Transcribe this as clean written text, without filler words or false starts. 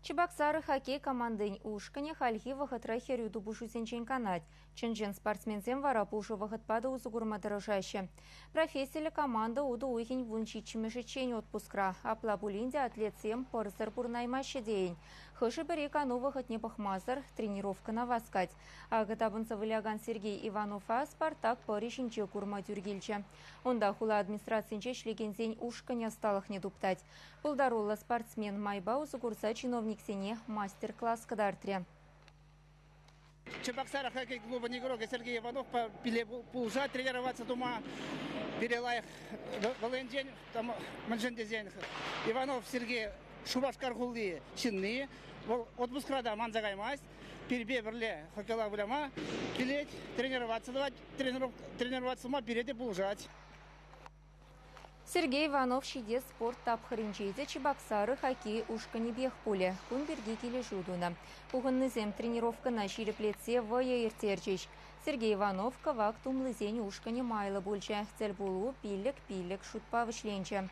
Чебоксары хоккей командын ушкане хальхи вахытра херюду бушусенчен канать. Ченчен спортсменсем вара пушу вахытпады узугурма дорожаще. Профессия команда уду уйхень вунчичимешечень отпускра. Апла булинде атлетсем порсер бурнаймаще день. Хыши берекану вахытне пахмазар, тренировка на васкать. А гатабынца выляган Сергей Иванова Спартак поришинче курма тюргильче. Онда хула администрациянче шлегензень ушкане сталых не туптать. Пулдарула спортсмен майба узугурса чиновник сене мастер-класс кадартре. Чебоксары хоккей клуба игрок Сергей Иванов пулжа тренироваться дома перелаях Валентин там Манжендезен. Иванов Сергей Шубашкар гулли чинны отпускрада манзагаймас перебе берле хоккейла буляма билет тренироваться давать тренироваться ма переде пулжать. Сергей Иванов щиде спорт тапхаринчейзе Чебоксары хоккей ушкани бег поле. Кунберги келе жудуна. Пугыннызем тренировка на ширеплетсе в ертерчич. Сергей Иванов кавак тумлызень ушкани майла больше. Цель булу пиллек шутпа вышленче.